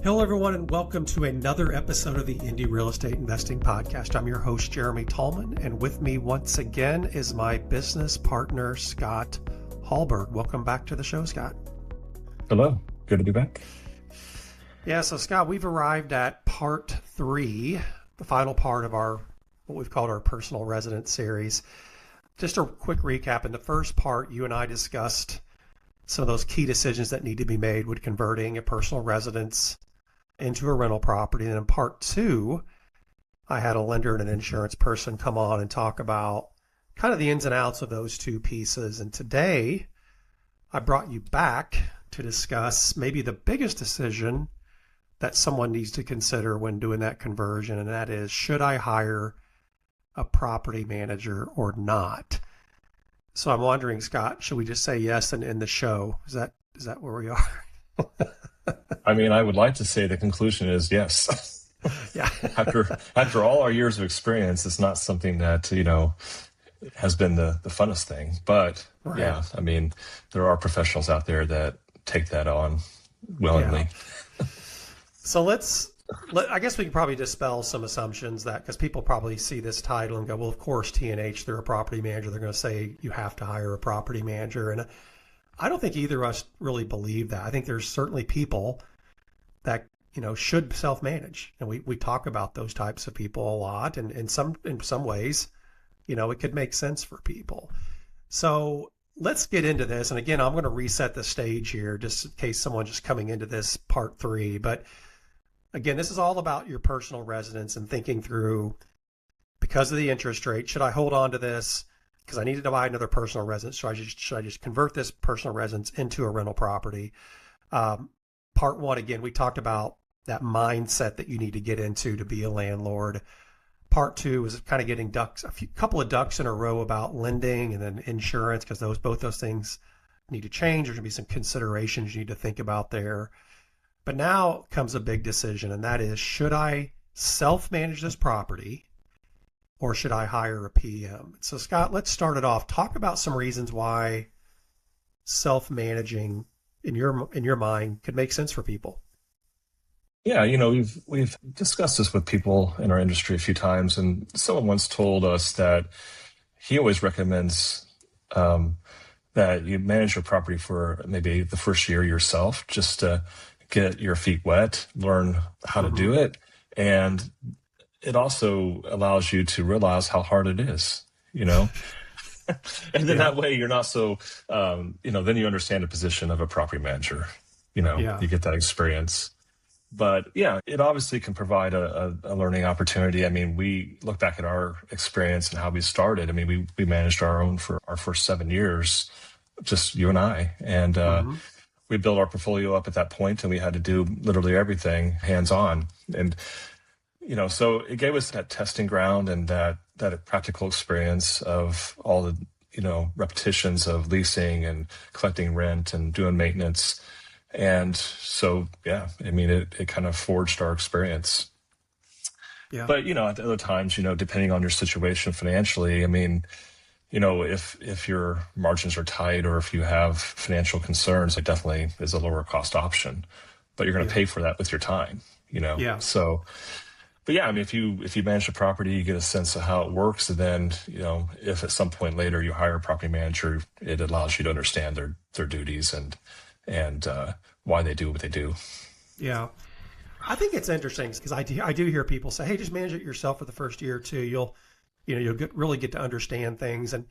Hello, everyone, and welcome to another episode of the Indy Real Estate Investing Podcast. I'm your host, Jeremy Tallman, and with me once again is my business partner, Scott Hallberg. Welcome back to the show, Scott. Hello. Good to be back. Yeah, so Scott, we've arrived at part 3, the final part of what we've called our personal residence series. Just a quick recap. In the first part, you and I discussed some of those key decisions that need to be made with converting a personal residence into a rental property. And in part 2, I had a lender and an insurance person come on and talk about kind of the ins and outs of those two pieces. And today, I brought you back to discuss maybe the biggest decision that someone needs to consider when doing that conversion, and that is, should I hire a property manager or not? So I'm wondering, Scott, should we just say yes and end the show? Is that where we are? I mean, I would like to say the conclusion is yes. Yeah. After all our years of experience, it's not something that, has been the funnest thing. But right. Yeah, I mean, there are professionals out there that take that on willingly. Yeah. So I guess we can probably dispel some assumptions because people probably see this title and go, well, of course, T&H, they're a property manager. They're going to say you have to hire a property manager. And I don't think either of us really believe that. I think there's certainly people that, should self-manage. And we talk about those types of people a lot. And in some ways, it could make sense for people. So let's get into this. And again, I'm going to reset the stage here just in case someone just coming into this part 3. But again, this is all about your personal residence and thinking through, because of the interest rate, should I hold on to this because I needed to buy another personal residence? Should I just convert this personal residence into a rental property? Part 1, again, we talked about that mindset that you need to get into to be a landlord. Part 2 is kind of getting couple of ducks in a row about lending and then insurance, because both those things need to change. There's going to be some considerations you need to think about there. But now comes a big decision, and that is, should I self-manage this property or should I hire a PM? So Scott, let's start it off. Talk about some reasons why self-managing in your mind could make sense for people. Yeah, we've discussed this with people in our industry a few times, and someone once told us that he always recommends that you manage your property for maybe the first year yourself, just to get your feet wet, learn how to do it, and it also allows you to realize how hard it is, and then that way you're not so, then you understand the position of a property manager, you get that experience. But yeah, it obviously can provide a learning opportunity. I mean, we look back at our experience and how we started. I mean, we managed our own for our first 7 years, just you and I. And we built our portfolio up at that point, and we had to do literally everything hands-on. And, so it gave us that testing ground and that practical experience of all the, repetitions of leasing and collecting rent and doing maintenance. And so, yeah, I mean, it kind of forged our experience. Yeah. But, at other times, depending on your situation financially, I mean, if your margins are tight or if you have financial concerns, it definitely is a lower cost option. But you're going to pay for that with your time, Yeah. So, but yeah, I mean, if you manage the property, you get a sense of how it works. And then, if at some point later you hire a property manager, it allows you to understand their duties and why they do what they do. Yeah. I think it's interesting because I do hear people say, hey, just manage it yourself for the first year or two. You'll really get to understand things. And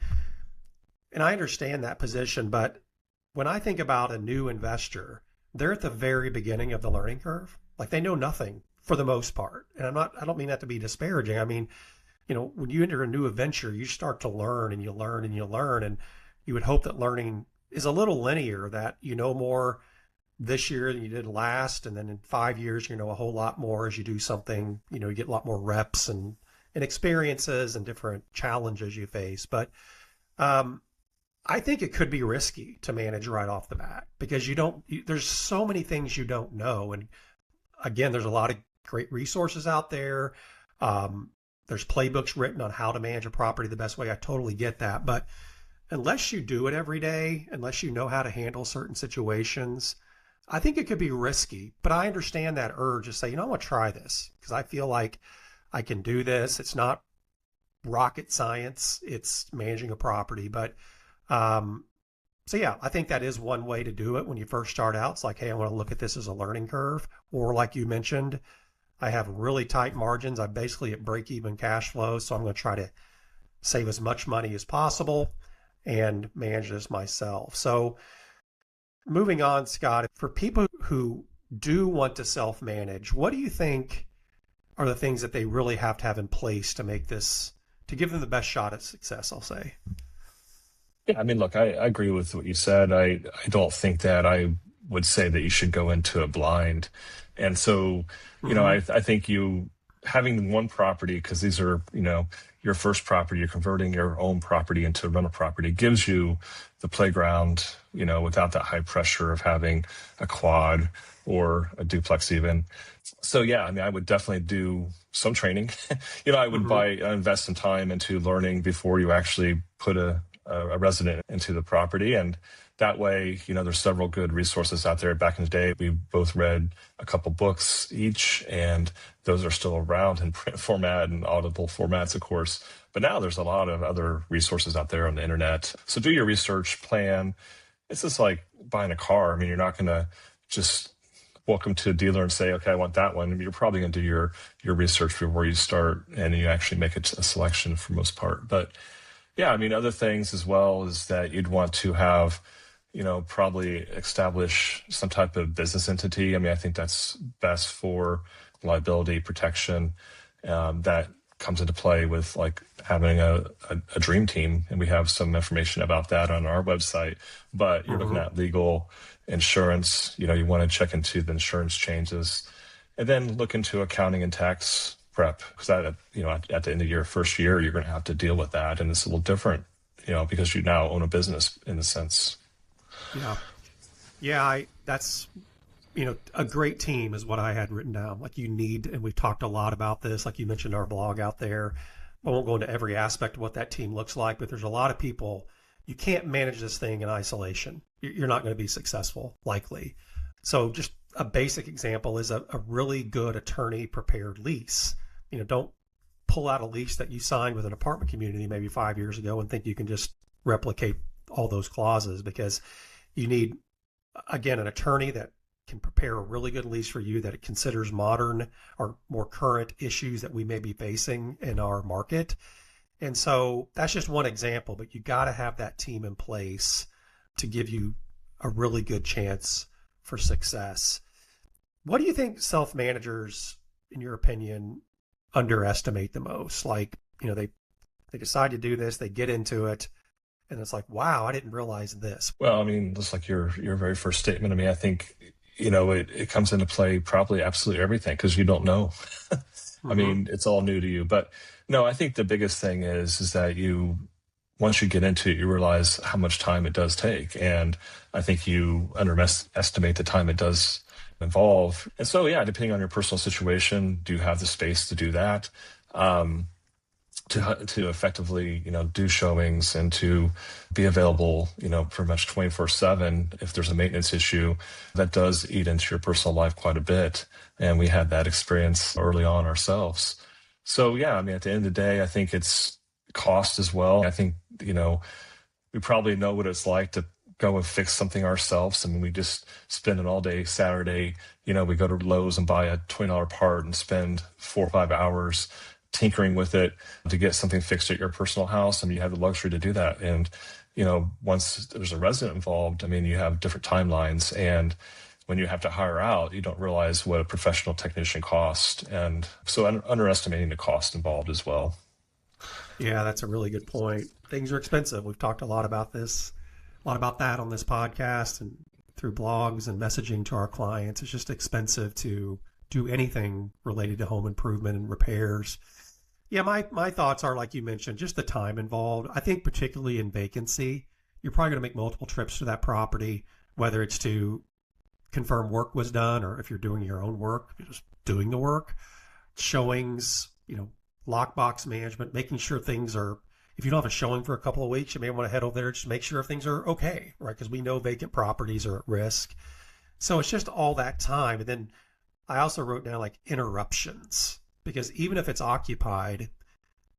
I understand that position. But when I think about a new investor, they're at the very beginning of the learning curve. Like, they know nothing for the most part. And I don't mean that to be disparaging. I mean, when you enter a new venture, you start to learn and you learn and you learn. And you would hope that learning is a little linear, that you know more this year than you did last. And then in 5 years, you know a whole lot more as you do something, you get a lot more reps and experiences and different challenges you face. But I think it could be risky to manage right off the bat because there's so many things you don't know. And again, there's a lot of great resources out there. There's playbooks written on how to manage a property the best way. I totally get that. But unless you do it every day, unless you know how to handle certain situations, I think it could be risky, but I understand that urge to say, I want to try this because I feel like I can do this. It's not rocket science. It's managing a property. But so yeah, I think that is one way to do it when you first start out. It's like, hey, I want to look at this as a learning curve. Or like you mentioned, I have really tight margins. I'm basically at break even cash flow. So I'm going to try to save as much money as possible and manage this myself. So moving on, Scott, for people who do want to self-manage, what do you think are the things that they really have to have in place to make this, to give them the best shot at success, I'll say? Yeah, I mean, look, I agree with what you said. I don't think that I would say that you should go into it blind. And so, I think you having one property, because these are, your first property, you're converting your own property into a rental property, gives you the playground, without that high pressure of having a quad or a duplex even. So yeah, I mean, I would definitely do some training. I would invest some time into learning before you actually put a resident into the property. And that way, there's several good resources out there. Back in the day, we both read a couple books each, and those are still around in print format and audible formats, of course. But now there's a lot of other resources out there on the internet. So do your research, plan. It's just like buying a car. I mean, you're not going to just welcome to a dealer and say, okay, I want that one. You're probably going to do your research before you start, and you actually make a selection for most part. But yeah, I mean, other things as well is that you'd want to have, probably establish some type of business entity. I mean, I think that's best for liability protection. That comes into play with like having a dream team. And we have some information about that on our website. But you're looking at legal, insurance, you want to check into the insurance changes, and then look into accounting and tax prep, because at the end of your first year, you're going to have to deal with that. And it's a little different, because you now own a business in a sense. Yeah. Yeah. That's, a great team is what I had written down. Like you need, and we've talked a lot about this, like you mentioned our blog out there. I won't go into every aspect of what that team looks like, but there's a lot of people. You can't manage this thing in isolation. You're not going to be successful, likely. So just a basic example is a really good attorney prepared lease. Don't pull out a lease that you signed with an apartment community maybe 5 years ago and think you can just replicate all those clauses, because you need, again, an attorney that can prepare a really good lease for you, that it considers modern or more current issues that we may be facing in our market. And so that's just one example, but you got to have that team in place to give you a really good chance for success. What do you think self-managers, in your opinion, underestimate the most? Like, they decide to do this, they get into it, and it's like, wow, I didn't realize this. Well, I mean, just like your very first statement, I mean, I think, it comes into play probably absolutely everything, because you don't know. I mean, it's all new to you. But no, I think the biggest thing is that once you get into it, you realize how much time it does take. And I think you underestimate the time it does involve. And so, yeah, depending on your personal situation, do you have the space to do that? To effectively, do showings and to be available, pretty much 24/7. If there's a maintenance issue, that does eat into your personal life quite a bit. And we had that experience early on ourselves. So yeah, I mean, at the end of the day, I think it's cost as well. I think, we probably know what it's like to go and fix something ourselves. I mean, we just spend an all day Saturday, we go to Lowe's and buy a $20 part and spend 4 or 5 hours tinkering with it to get something fixed at your personal house. I mean, you have the luxury to do that. And, once there's a resident involved, I mean, you have different timelines. And when you have to hire out, you don't realize what a professional technician costs. And so underestimating the cost involved as well. Yeah, that's a really good point. Things are expensive. We've talked a lot about this, a lot about that on this podcast and through blogs and messaging to our clients. It's just expensive to do anything related to home improvement and repairs. Yeah, my thoughts are, like you mentioned, just the time involved. I think particularly in vacancy, you're probably going to make multiple trips to that property, whether it's to confirm work was done, or if you're doing your own work, you're just doing the work, showings, lockbox management, making sure things are, if you don't have a showing for a couple of weeks, you may want to head over there just to make sure things are okay, right? Because we know vacant properties are at risk. So it's just all that time. And then I also wrote down like interruptions, because even if it's occupied,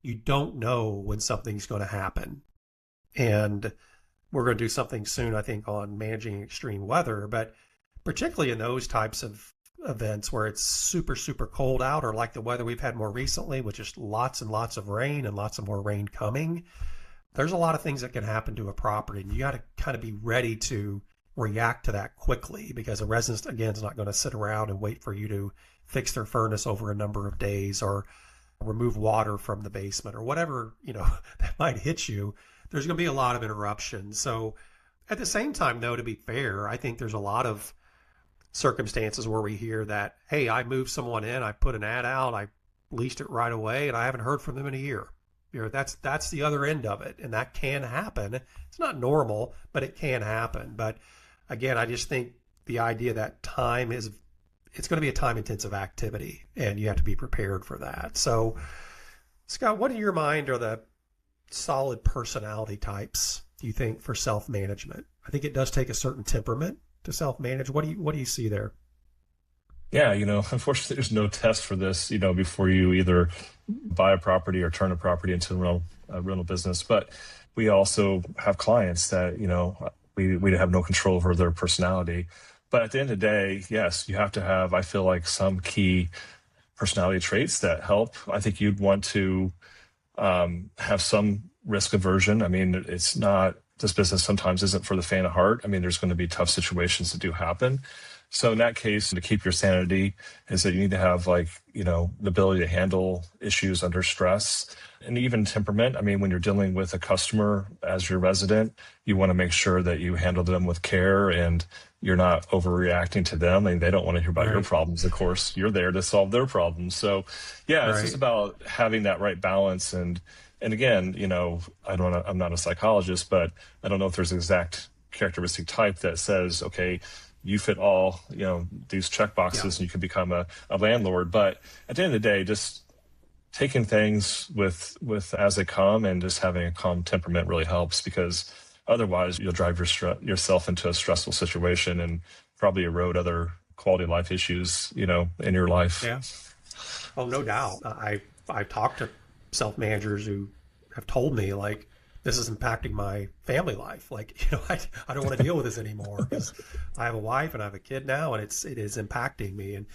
you don't know when something's going to happen. And we're going to do something soon, I think, on managing extreme weather, but particularly in those types of events where it's super, super cold out, or like the weather we've had more recently, with just lots and lots of rain and lots of more rain coming, there's a lot of things that can happen to a property. And you got to kind of be ready to react to that quickly, because a resident, again, is not going to sit around and wait for you to fix their furnace over a number of days, or remove water from the basement, or whatever, that might hit you. There's going to be a lot of interruptions. So at the same time, though, to be fair, I think there's a lot of circumstances where we hear that, hey, I moved someone in, I put an ad out, I leased it right away, and I haven't heard from them in a year. That's the other end of it, and that can happen. It's not normal, but it can happen. But again, I just think the idea that it's going to be a time-intensive activity, and you have to be prepared for that. So, Scott, what in your mind are the solid personality types, do you think, for self-management? I think it does take a certain temperament to self-manage. What do you see there? Yeah, unfortunately, there's no test for this, before you either buy a property or turn a property into a rental business. But we also have clients that, we have no control over their personality. But at the end of the day, yes, you have to have, I feel like, some key personality traits that help. I think you'd want to have some risk aversion. I mean, this business sometimes isn't for the faint of heart. I mean, there's going to be tough situations that do happen. So in that case, to keep your sanity, is that you need to have the ability to handle issues under stress, and even temperament. I mean, when you're dealing with a customer as your resident, you want to make sure that you handle them with care and you're not overreacting to them. I mean, they don't want to hear about your problems. Of course, you're there to solve their problems. So yeah, it's just about having that right balance. And again, I'm not a psychologist, but I don't know if there's an exact characteristic type that says, okay, you fit all, these check boxes, and you can become a landlord. But at the end of the day, just taking things with as they come, and just having a calm temperament really helps, because otherwise you'll drive yourself into a stressful situation and probably erode other quality of life issues, in your life. Yeah. Oh, no doubt. I've talked to self-managers who have told me, like, this is impacting my family life. Like, I don't want to deal with this anymore, because I have a wife and I have a kid now, and it is impacting me. And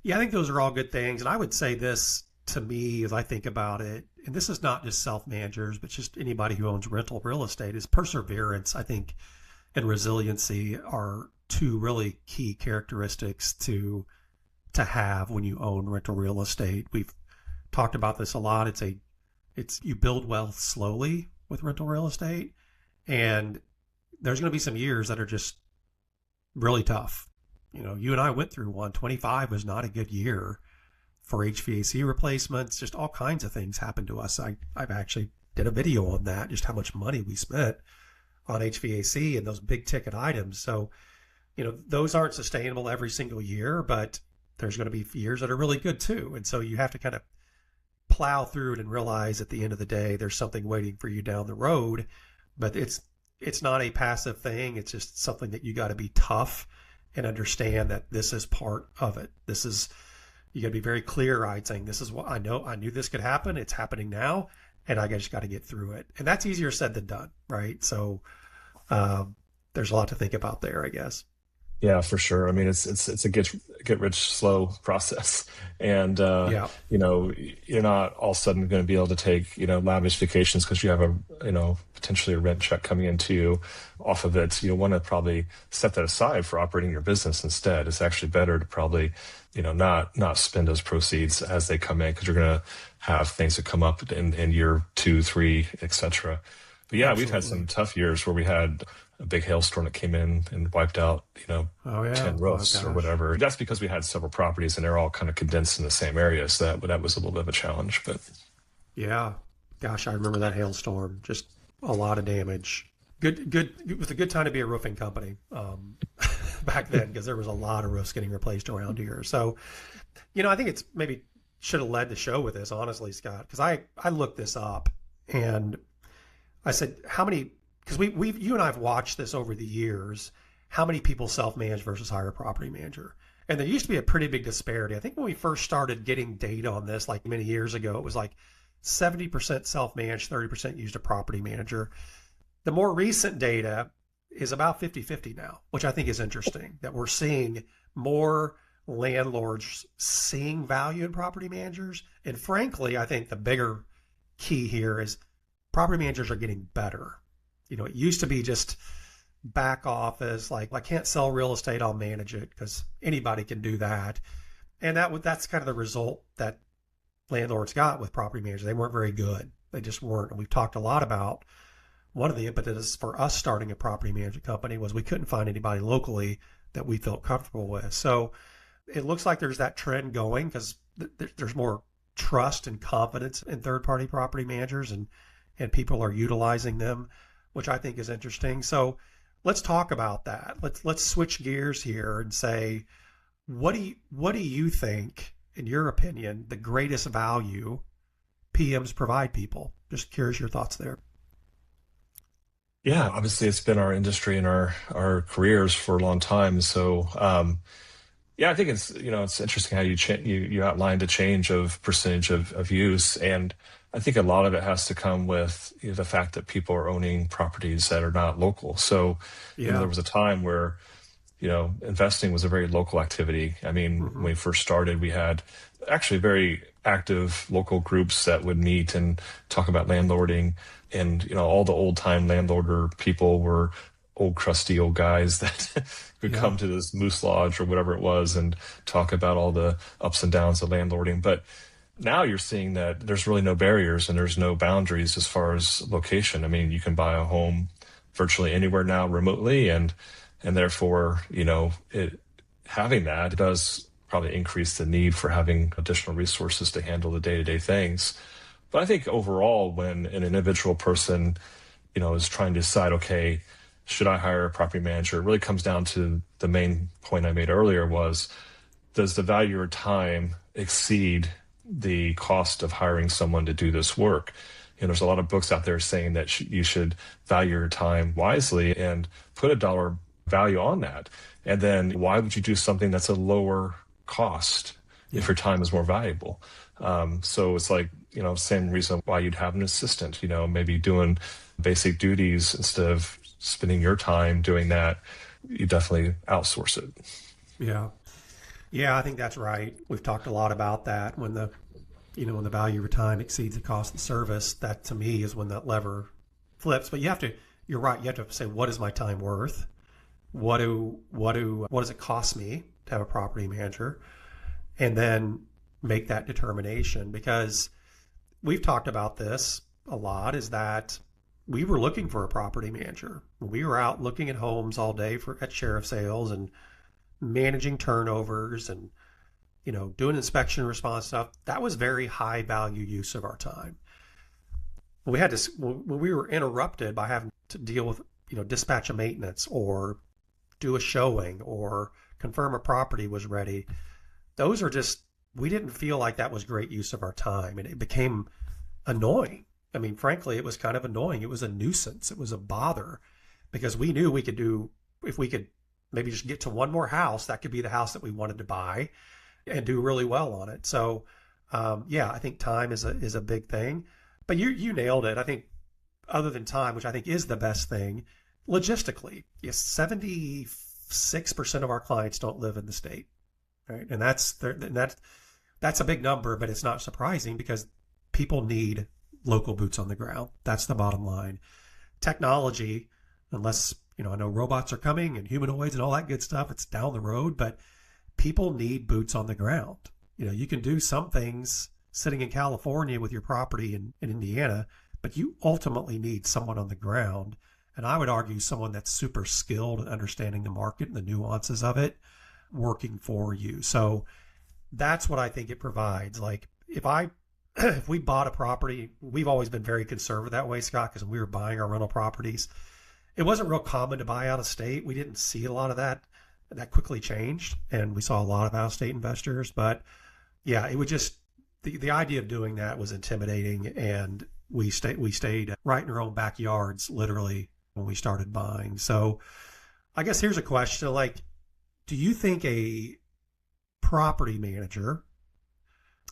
yeah, I think those are all good things. And I would say this, to me, as I think about it, and this is not just self-managers, but just anybody who owns rental real estate, is perseverance, I think, and resiliency are two really key characteristics to have when you own rental real estate. We've talked about this a lot. It's you build wealth slowly with rental real estate, and there's going to be some years that are just really tough. You and I went through one. 25 was not a good year for HVAC replacements. Just all kinds of things happened to us. I've actually did a video on that, just how much money we spent on HVAC and those big ticket items. So, those aren't sustainable every single year, but there's going to be years that are really good too. And so you have to kind of plow through it and realize at the end of the day, there's something waiting for you down the road. But it's not a passive thing. It's just something that you got to be tough and understand that this is part of it. You got to be very clear-eyed, saying, this is what I know. I knew this could happen. It's happening now, and I just got to get through it. And that's easier said than done, right? So there's a lot to think about there, I guess. Yeah, for sure. I mean, it's a get rich slow process, and you're not all of a sudden going to be able to take lavish vacations because you have potentially a rent check coming into you off of it. You'll want to probably set that aside for operating your business instead. It's actually better to probably not spend those proceeds as they come in, because you're going to have things that come up in year 2, 3, etc. But yeah, Absolutely. We've had some tough years where we had a big hailstorm that came in and wiped out, 10 roofs or whatever. That's because we had several properties and they're all kind of condensed in the same area. So that was a little bit of a challenge, but. Yeah. Gosh, I remember that hailstorm. Just a lot of damage. Good. It was a good time to be a roofing company back then, because there was a lot of roofs getting replaced around here. So, I think it's maybe should have led the show with this, honestly, Scott, because I looked this up and I said, how many, because you and I have watched this over the years. how many people self-manage versus hire a property manager. And there used to be a pretty big disparity. I think when we first started getting data on this, like many years ago, it was like 70% self-managed, 30% used a property manager. The more recent data is about 50-50 now, which I think is interesting, that we're seeing more landlords seeing value in property managers. And frankly, I think the bigger key here is property managers are getting better. It used to be just back office, like I can't sell real estate, I'll manage it, because anybody can do that. And that's kind of the result that landlords got with property managers. They weren't very good. They just weren't. And we've talked a lot about one of the impetus for us starting a property management company was we couldn't find anybody locally that we felt comfortable with. So it looks like there's that trend going because there's more trust and confidence in third-party property managers, and people are utilizing them, which I think is interesting. So let's talk about that. Let's switch gears here and say, what do you think, in your opinion, the greatest value PMs provide people? Just curious your thoughts there. Yeah, obviously it's been our industry and our careers for a long time. So yeah, I think it's interesting how you outlined a change of percentage of use, and I think a lot of it has to come with the fact that people are owning properties that are not local. So Yeah. there was a time where investing was a very local activity. I mean, when we first started, we had actually very active local groups that would meet and talk about landlording. And, all the old time landlorder people were old crusty old guys that would come to this Moose Lodge or whatever it was and talk about all the ups and downs of landlording. But now you're seeing that there's really no barriers and there's no boundaries as far as location. I mean, you can buy a home virtually anywhere now remotely, and therefore, having that does probably increase the need for having additional resources to handle the day-to-day things. But I think overall, when an individual person, is trying to decide, okay, should I hire a property manager? It really comes down to the main point I made earlier was, does the value of your time exceed the cost of hiring someone to do this work? There's a lot of books out there saying that you should value your time wisely and put a dollar value on that. And then why would you do something that's a lower cost if your time is more valuable? So it's like, same reason why you'd have an assistant, maybe doing basic duties instead of spending your time doing that. You definitely outsource it. Yeah. Yeah, I think that's right. We've talked a lot about that. When the value of your time exceeds the cost of the service, that to me is when that lever flips. But you're right. You have to say, what is my time worth? What does it cost me to have a property manager? And then make that determination, because we've talked about this a lot, is that we were looking for a property manager. We were out looking at homes all day at sheriff sales and managing turnovers and, doing inspection response stuff. That was very high value use of our time. When we were interrupted by having to deal with, dispatch a maintenance or do a showing or confirm a property was ready, those are just, we didn't feel like that was great use of our time, and it became annoying. I mean, frankly, it was kind of annoying. It was a nuisance. It was a bother, because we knew if we could maybe just get to one more house, that could be the house that we wanted to buy and do really well on it. So, I think time is a big thing, but you nailed it. I think other than time, which I think is the best thing, logistically, yes, 76% of our clients don't live in the state, right? And that's a big number, but it's not surprising because people need local boots on the ground. That's the bottom line. Technology, unless, I know robots are coming and humanoids and all that good stuff, it's down the road, but people need boots on the ground. You can do some things sitting in California with your property in Indiana, but you ultimately need someone on the ground. And I would argue someone that's super skilled at understanding the market and the nuances of it, working for you. So that's what I think it provides. Like if we bought a property, we've always been very conservative that way, Scott, because when we were buying our rental properties, it wasn't real common to buy out of state. We didn't see a lot of that. That quickly changed, and we saw a lot of out of state investors. But yeah, it would just, the idea of doing that was intimidating, and we stayed right in our own backyards, literally, when we started buying. So I guess here's a question. Like, do you think a property manager,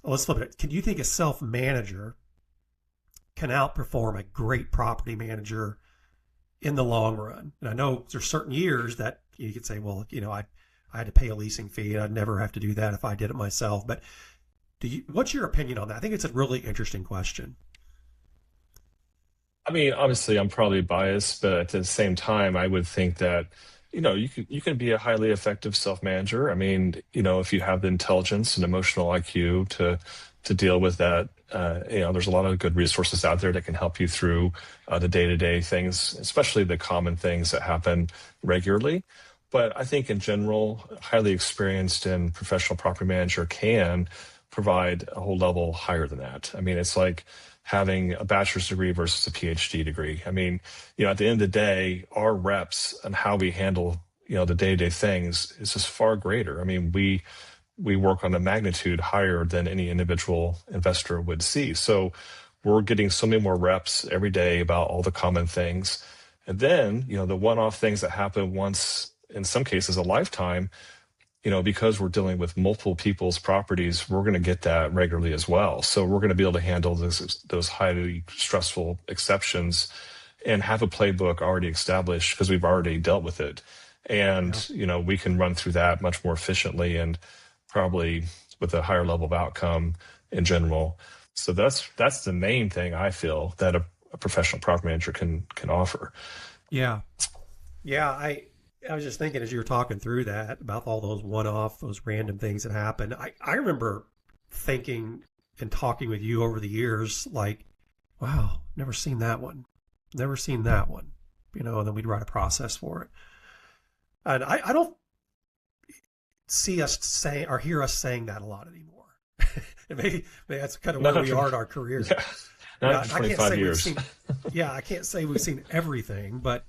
let's flip it. Can you think a self-manager can outperform a great property manager in the long run? And I know there's certain years that you could say, well, I had to pay a leasing fee and I'd never have to do that if I did it myself. But what's your opinion on that? I think it's a really interesting question. I mean, obviously, I'm probably biased, but at the same time, I would think that, you can be a highly effective self-manager. I mean, if you have the intelligence and emotional IQ to deal with that, there's a lot of good resources out there that can help you through the day-to-day things, especially the common things that happen regularly. But I think in general, a highly experienced and professional property manager can provide a whole level higher than that. I mean, it's like having a bachelor's degree versus a PhD degree. I mean, at the end of the day, our reps and how we handle, the day-to-day things is just far greater. I mean, we work on a magnitude higher than any individual investor would see. So we're getting so many more reps every day about all the common things. And then, the one-off things that happen once, in some cases, a lifetime, because we're dealing with multiple people's properties, we're going to get that regularly as well. So we're going to be able to handle those highly stressful exceptions and have a playbook already established because we've already dealt with it. And, we can run through that much more efficiently and probably with a higher level of outcome in general. So that's the main thing I feel that a professional property manager can offer. Yeah. Yeah. I was just thinking as you were talking through that about all those one-off, those random things that happen. I remember thinking and talking with you over the years, like, wow, never seen that one. Never seen that one. And then we'd write a process for it. And I don't see us saying or hear us saying that a lot anymore. And maybe that's kind of where we are in our career. Yeah, not 25 years. I can't say we've seen everything, but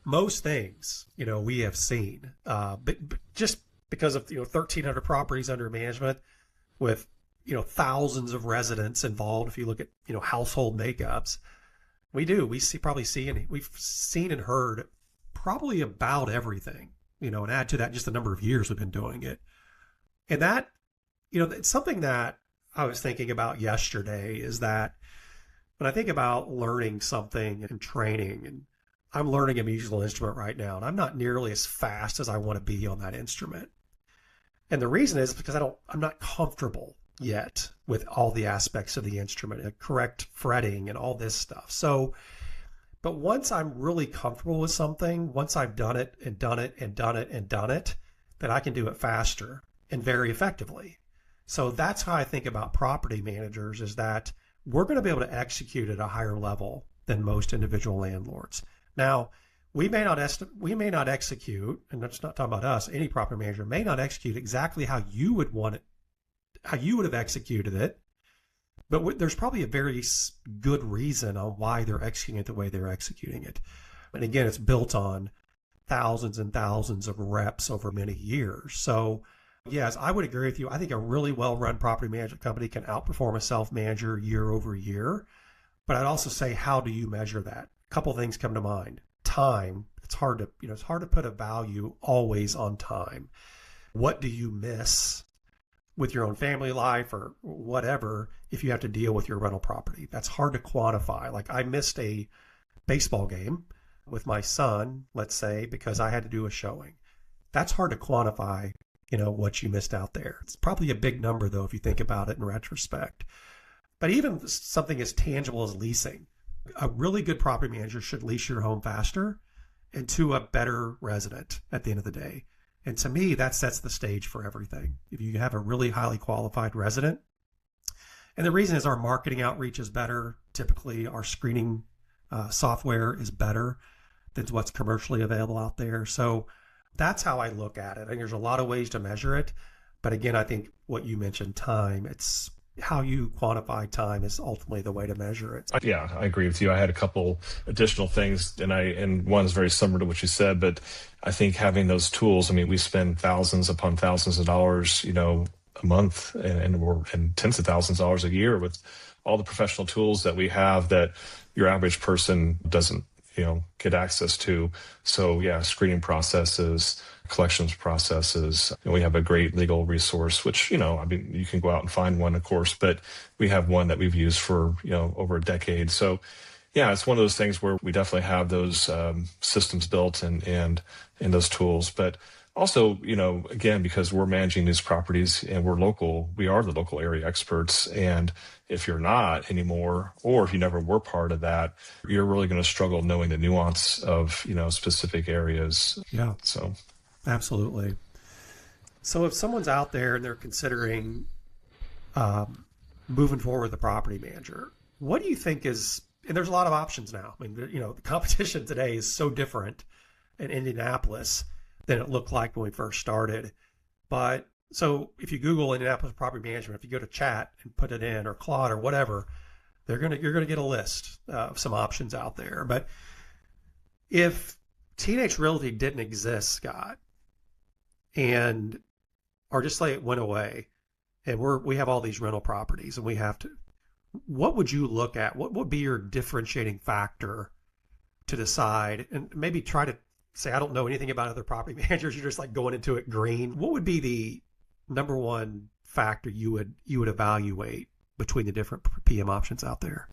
most things, we have seen, but just because of 1,300 properties under management, with thousands of residents involved. If you look at household makeups, we've seen and heard probably about everything. And add to that just the number of years we've been doing it, and that it's something that I was thinking about yesterday. Is that when I think about learning something and training and I'm learning a musical instrument right now, and I'm not nearly as fast as I want to be on that instrument. And the reason is because I'm not comfortable yet with all the aspects of the instrument, correct fretting and all this stuff. So, but once I'm really comfortable with something, once I've done it and done it and done it and done it, then I can do it faster and very effectively. So that's how I think about property managers, is that we're going to be able to execute at a higher level than most individual landlords. Now, we may not execute, and that's not talking about us, any property manager may not execute exactly how you would want it, how you would have executed it, but there's probably a very good reason on why they're executing it the way they're executing it. And again, it's built on thousands and thousands of reps over many years. So yes, I would agree with you. I think a really well-run property management company can outperform a self-manager year over year. But I'd also say, how do you measure that? A couple of things come to mind. Time. It's hard to put a value always on time. What do you miss with your own family life or whatever if you have to deal with your rental property? That's hard to quantify. Like, I missed a baseball game with my son, let's say, because I had to do a showing. That's hard to quantify, what you missed out there. It's probably a big number, though, if you think about it in retrospect. But even something as tangible as leasing, a really good property manager should lease your home faster and to a better resident at the end of the day. And to me, that sets the stage for everything. If you have a really highly qualified resident, and the reason is our marketing outreach is better. Typically, our screening software is better than what's commercially available out there. So that's how I look at it. I think there's a lot of ways to measure it. But again, I think what you mentioned, time, it's how you quantify time is ultimately the way to measure it. Yeah, I agree with you. I had a couple additional things, and one's very similar to what you said, but I think having those tools, I mean, we spend thousands upon thousands of dollars, a month, and tens of thousands of dollars a year with all the professional tools that we have that your average person doesn't get access to. So yeah, screening processes, collections processes. And we have a great legal resource, which, I mean, you can go out and find one, of course, but we have one that we've used for, over a decade. So yeah, it's one of those things where we definitely have those systems built and those tools. But also, again, because we're managing these properties and we're local, we are the local area experts. And if you're not anymore, or if you never were part of that, you're really going to struggle knowing the nuance of, specific areas. Yeah, So, absolutely. So if someone's out there and they're considering moving forward with a property manager, what do you think is, and there's a lot of options now. I mean, the competition today is so different in Indianapolis than it looked like when we first started. But so if you Google Indianapolis property management, if you go to chat and put it in, or Claude or whatever, you're gonna get a list of some options out there. But if T&H Realty didn't exist, Scott, and or just like it went away, and we have all these rental properties, and we have to, what would you look at? What would be your differentiating factor to decide, and maybe try to say, I don't know anything about other property managers, you're just like going into it green. What would be the number one factor you would evaluate between the different PM options out there?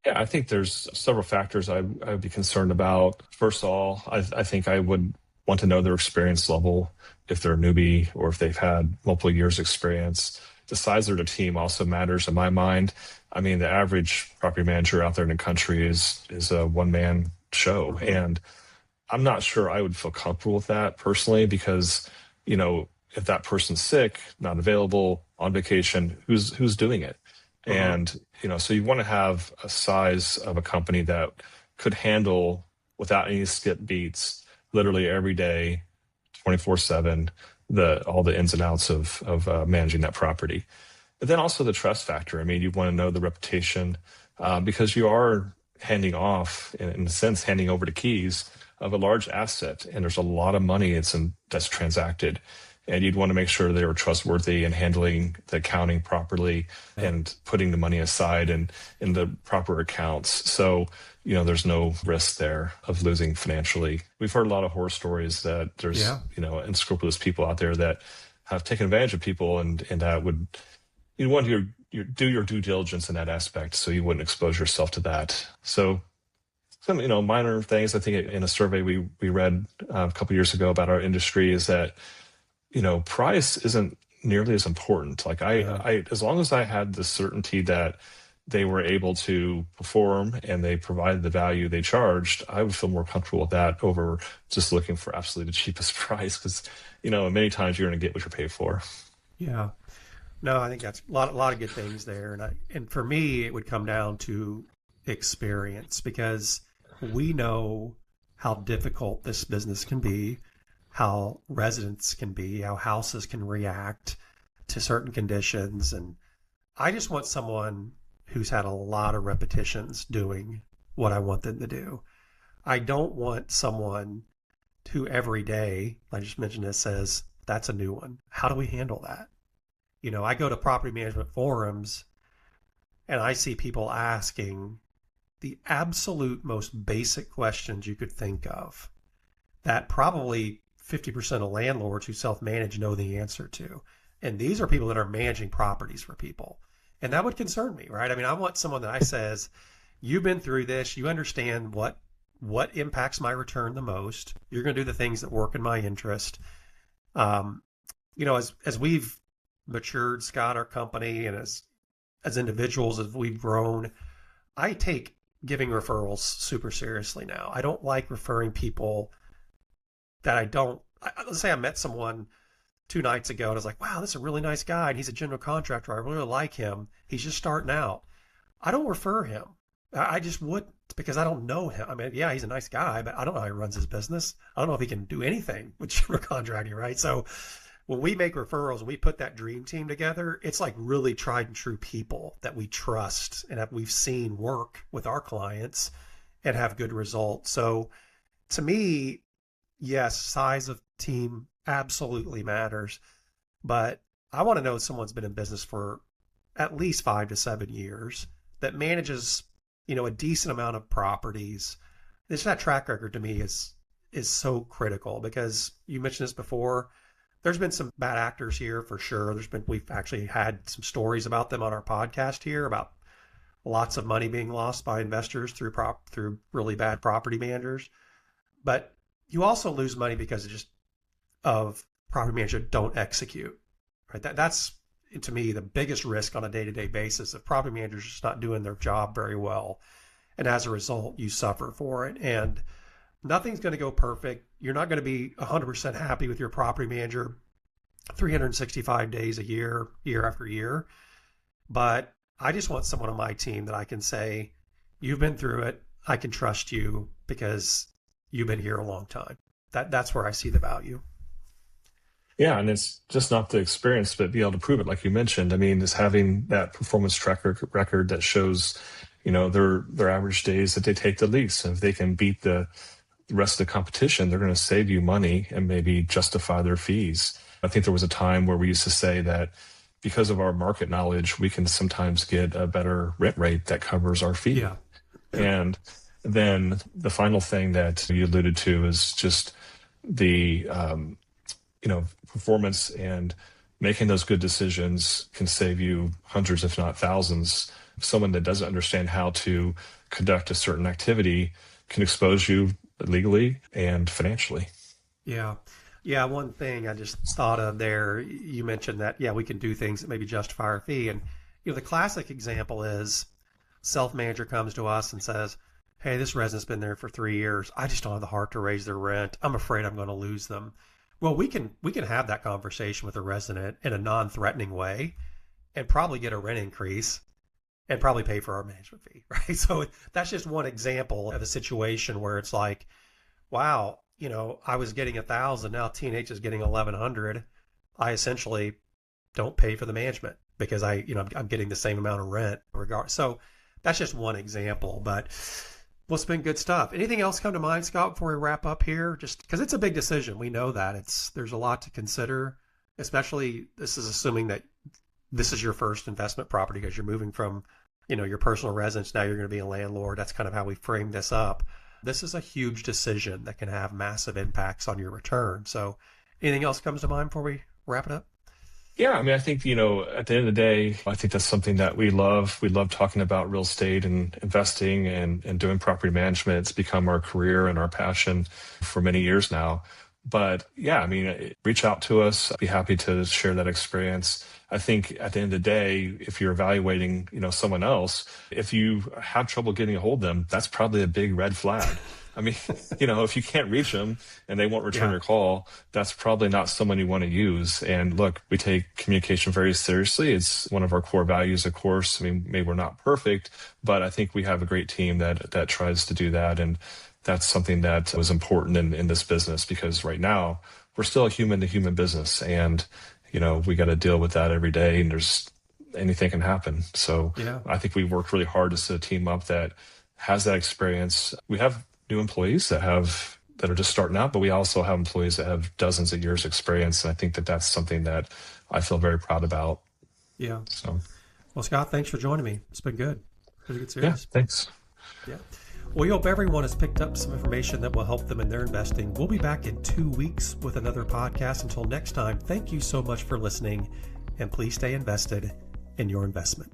yeah, I think there's several factors I would be concerned about. First of all, I think I would want to know their experience level, if they're a newbie or if they've had multiple years experience. The size of their team also matters in my mind. I mean, the average property manager out there in the country is a one-man show. And I'm not sure I would feel comfortable with that personally, because, if that person's sick, not available, on vacation, who's doing it? And, so you want to have a size of a company that could handle, without any skip beats, literally every day, 24/7, all the ins and outs of managing that property. But then also the trust factor. I mean, you want to know the reputation, because you are handing off, in a sense, handing over the keys of a large asset, and there's a lot of money that's transacted. And you'd want to make sure they were trustworthy in handling the accounting properly and putting the money aside and in the proper accounts. So, there's no risk there of losing financially. We've heard a lot of horror stories that there's, unscrupulous people out there that have taken advantage of people, and that you want to do your due diligence in that aspect, so you wouldn't expose yourself to that. So some, minor things, I think in a survey we read a couple years ago about our industry, is that, price isn't nearly as important. Like I, as long as I had the certainty that they were able to perform and they provided the value they charged, I would feel more comfortable with that over just looking for absolutely the cheapest price. Because, many times you're going to get what you pay for. Yeah. No, I think that's a lot of good things there. And for me, it would come down to experience, because we know how difficult this business can be, how residents can be, how houses can react to certain conditions. And I just want someone who's had a lot of repetitions doing what I want them to do. I don't want someone who every day, I just mentioned this, says, that's a new one. How do we handle that? I go to property management forums and I see people asking the absolute most basic questions you could think of that probably 50% of landlords who self-manage know the answer to. And these are people that are managing properties for people. And that would concern me, right? I mean, I want someone that I says, you've been through this, you understand what impacts my return the most. You're going to do the things that work in my interest. As we've matured, Scott, our company, and as individuals, as we've grown, I take giving referrals super seriously now. I don't like referring people that let's say I met someone 2 nights ago and I was like, wow, this is a really nice guy, and he's a general contractor. I really like him. He's just starting out. I don't refer him. I just wouldn't, because I don't know him. I mean, yeah, he's a nice guy, but I don't know how he runs his business. I don't know if he can do anything with general contracting, right? So when we make referrals and we put that dream team together, it's like really tried and true people that we trust and that we've seen work with our clients and have good results. So to me, yes, size of team absolutely matters, but I want to know someone's been in business for at least 5 to 7 years, that manages, a decent amount of properties, It's that track record to me is so critical because you mentioned this before. There's been some bad actors here for sure. We've actually had some stories about them on our podcast here about lots of money being lost by investors through really bad property managers. But you also lose money because of property managers don't execute. Right? That's to me the biggest risk on a day-to-day basis of property managers just not doing their job very well. And as a result, you suffer for it. And nothing's going to go perfect. You're not going to be 100% happy with your property manager 365 days a year, year after year. But I just want someone on my team that I can say, you've been through it. I can trust you because you've been here a long time. That's where I see the value. Yeah, and it's just not the experience, but be able to prove it, like you mentioned. I mean, is having that performance track record that shows, their average days that they take the lease. And if they can beat the rest of the competition, they're going to save you money and maybe justify their fees. I think there was a time where we used to say that because of our market knowledge, we can sometimes get a better rent rate that covers our fee. Yeah. And then the final thing that you alluded to is just the, performance, and making those good decisions can save you hundreds, if not thousands. Someone that doesn't understand how to conduct a certain activity can expose you legally and financially. Yeah. Yeah. One thing I just thought of there, you mentioned that, we can do things that maybe justify our fee. And, the classic example is self-manager comes to us and says, hey, this resident's been there for 3 years. I just don't have the heart to raise their rent. I'm afraid I'm going to lose them. Well, we can have that conversation with a resident in a non-threatening way and probably get a rent increase and probably pay for our management fee, right? So that's just one example of a situation where it's like, wow, I was getting 1,000, now T&H is getting 1,100. I essentially don't pay for the management because I'm getting the same amount of rent So that's just one example, but well, it's been good stuff. Anything else come to mind, Scott, before we wrap up here? Just because it's a big decision. We know that there's a lot to consider, especially this is assuming that this is your first investment property because you're moving from, your personal residence. Now you're going to be a landlord. That's kind of how we frame this up. This is a huge decision that can have massive impacts on your return. So anything else comes to mind before we wrap it up? Yeah, I mean, I think, at the end of the day, I think that's something that we love. We love talking about real estate and investing and doing property management. It's become our career and our passion for many years now. But yeah, I mean, reach out to us. I'd be happy to share that experience. I think at the end of the day, if you're evaluating, someone else, if you have trouble getting a hold of them, that's probably a big red flag. I mean, if you can't reach them and they won't return your call, that's probably not someone you want to use. And look, we take communication very seriously. It's one of our core values, of course. I mean, maybe we're not perfect, but I think we have a great team that tries to do that. And that's something that was important in this business, because right now we're still a human to human business, and, we got to deal with that every day, and anything can happen. So I think we worked really hard to set a team up that has that experience. We have new employees that are just starting out, but we also have employees that have dozens of years experience. And I think that that's something that I feel very proud about. Yeah. So, well, Scott, thanks for joining me. It's been good. Pretty good series. Yeah, thanks. Yeah. We hope everyone has picked up some information that will help them in their investing. We'll be back in 2 weeks with another podcast. Until next time, thank you so much for listening, and please stay invested in your investment.